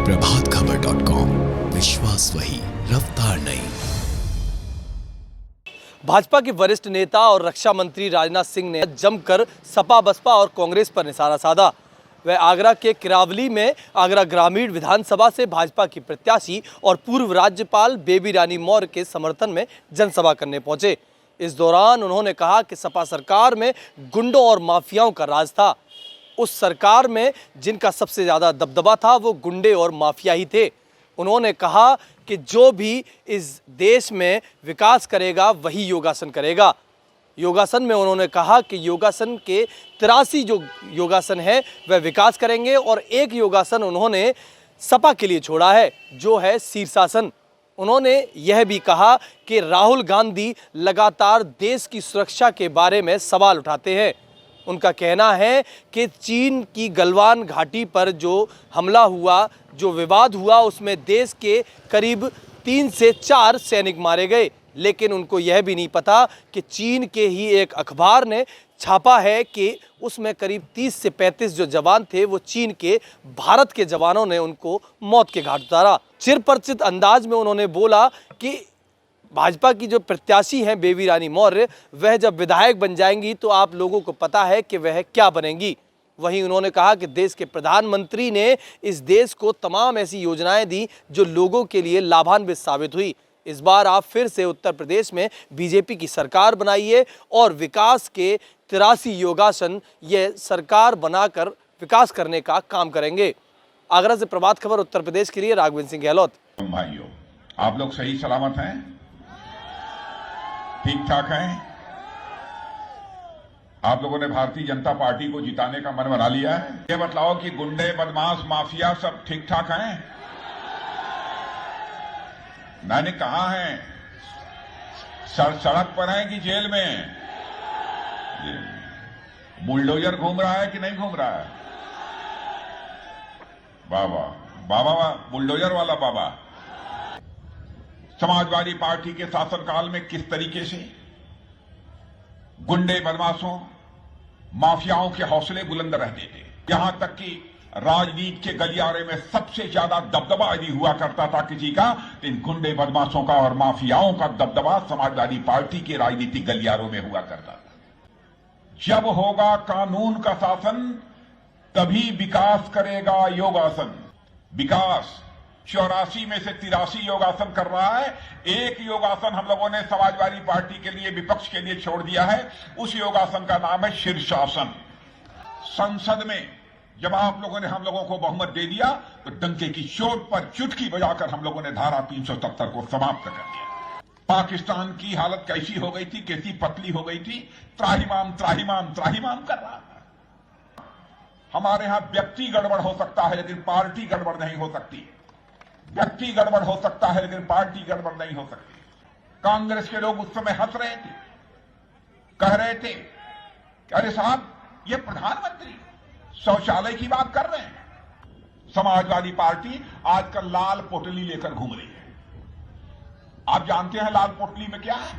प्रभातखबर.com, विश्वास वही, रफ्तार नहीं। भाजपा के वरिष्ठ नेता और रक्षा मंत्री राजनाथ सिंह ने जमकर सपा, बसपा और कांग्रेस पर निशाना साधा। वह आगरा के किरावली में आगरा ग्रामीण विधानसभा से भाजपा की प्रत्याशी और पूर्व राज्यपाल बेबी रानी मौर्य के समर्थन में जनसभा करने पहुंचे। इस दौरान उन्होंने कहा कि सपा सरकार में गुंडों और माफियाओं का राज था। उस सरकार में जिनका सबसे ज़्यादा दबदबा था वो गुंडे और माफिया ही थे। उन्होंने कहा कि जो भी इस देश में विकास करेगा वही योगासन करेगा। योगासन में उन्होंने कहा कि योगासन के 83 जो योगासन है वह विकास करेंगे और एक योगासन उन्होंने सपा के लिए छोड़ा है, जो है शीर्षासन। उन्होंने यह भी कहा कि राहुल गांधी लगातार देश की सुरक्षा के बारे में सवाल उठाते हैं। उनका कहना है कि चीन की गलवान घाटी पर जो हमला हुआ, जो विवाद हुआ, उसमें देश के करीब 3 से 4 सैनिक मारे गए, लेकिन उनको यह भी नहीं पता कि चीन के ही एक अखबार ने छापा है कि उसमें करीब 30 से 35 जो जवान थे वो चीन के भारत के जवानों ने उनको मौत के घाट उतारा। चिरपरिचित अंदाज में उन्होंने बोला कि भाजपा की जो प्रत्याशी हैं बेबी रानी मौर्य, वह जब विधायक बन जाएंगी तो आप लोगों को पता है कि वह क्या बनेंगी। वहीं उन्होंने कहा कि देश के प्रधानमंत्री ने इस देश को तमाम ऐसी योजनाएं दी जो लोगों के लिए लाभान्वित साबित हुई। इस बार आप फिर से उत्तर प्रदेश में बीजेपी की सरकार बनाइए और विकास के 83 योगासन ये सरकार बनाकर विकास करने का काम करेंगे। आगरा से प्रभात खबर उत्तर प्रदेश के लिए राघवेंद्र सिंह गहलोत। भाइयों, आप लोग सही सलामत हैं, ठीक ठाक हैं? आप लोगों ने भारतीय जनता पार्टी को जिताने का मन बना लिया है? ये बतलाओ कि गुंडे, बदमाश, माफिया सब ठीक ठाक हैं? मैंने कहा है सड़क पर हैं कि जेल में? बुलडोजर घूम रहा है कि नहीं घूम रहा है? बाबा बाबा बुलडोजर वाला बाबा। समाजवादी पार्टी के शासनकाल में किस तरीके से गुंडे, बदमाशों, माफियाओं के हौसले बुलंद रहते थे। यहां तक कि राजनीति के गलियारे में सबसे ज्यादा दबदबा यदि हुआ करता था किसी का, तो इन गुंडे, बदमाशों का और माफियाओं का दबदबा समाजवादी पार्टी के राजनीतिक गलियारों में हुआ करता था। जब होगा कानून का शासन तभी विकास करेगा योगासन। विकास 84 में से 83 योगासन कर रहा है। एक योगासन हम लोगों ने समाजवादी पार्टी के लिए, विपक्ष के लिए छोड़ दिया है। उस योगासन का नाम है शीर्षासन। संसद में जब आप लोगों ने हम लोगों को बहुमत दे दिया तो डंके की चोट पर चुटकी बजाकर हम लोगों ने धारा 370 को समाप्त कर दिया। पाकिस्तान की हालत कैसी हो गई थी, कैसी पतली हो गई थी, त्राहिमाम त्राहिमाम त्राहिमाम कर रहा था। हमारे यहां व्यक्ति गड़बड़ हो सकता है लेकिन पार्टी गड़बड़ नहीं हो सकती। व्यक्ति गड़बड़ हो सकता है लेकिन पार्टी गड़बड़ नहीं हो सकती। कांग्रेस के लोग उस समय हंस रहे थे, कह रहे थे कि अरे साहब, ये प्रधानमंत्री शौचालय की बात कर रहे हैं। समाजवादी पार्टी आजकल लाल पोटली लेकर घूम रही है। आप जानते हैं लाल पोटली में क्या है?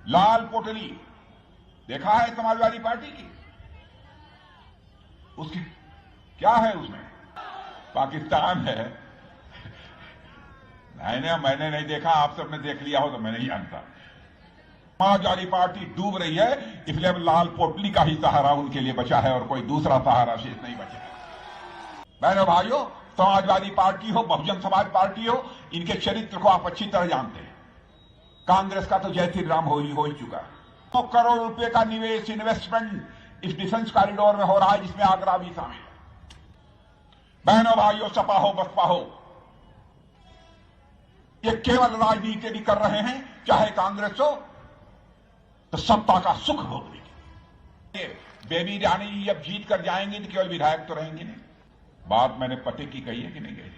लाल पोटली देखा है समाजवादी पार्टी की? उसकी क्या है? उसमें पाकिस्तान है। मैंने नहीं देखा, आप सबने देख लिया हो तो मैं नहीं जानता। समाजवादी पार्टी डूब रही है, इसलिए अब लाल पोटली का ही सहारा उनके लिए बचा है और कोई दूसरा सहारा शेष नहीं बचा है। बहनों भाइयों, समाजवादी पार्टी हो, बहुजन समाज पार्टी हो, इनके चरित्र को आप अच्छी तरह जानते हैं। कांग्रेस का तो जय श्री राम हो ही चुका। 100 करोड़ रुपए का निवेश, इन्वेस्टमेंट इस डिफेंस कॉरिडोर में हो रहा है, जिसमें आगरा भी शामिल है। बहनों भाइयों, सपा हो, बसपा हो, ये केवल राजनीति भी कर रहे हैं, चाहे कांग्रेस हो, तो सत्ता का सुख भोगने के। बेबी रानी जब जीत कर जाएंगे तो केवल विधायक तो रहेंगे नहीं। बात मैंने पते की कही है कि नहीं कही?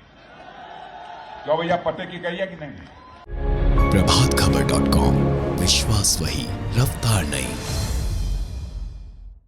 क्यों भैया, पते की कही है कि नहीं? प्रभातखबर.com, विश्वास वही, रफ्तार नहीं।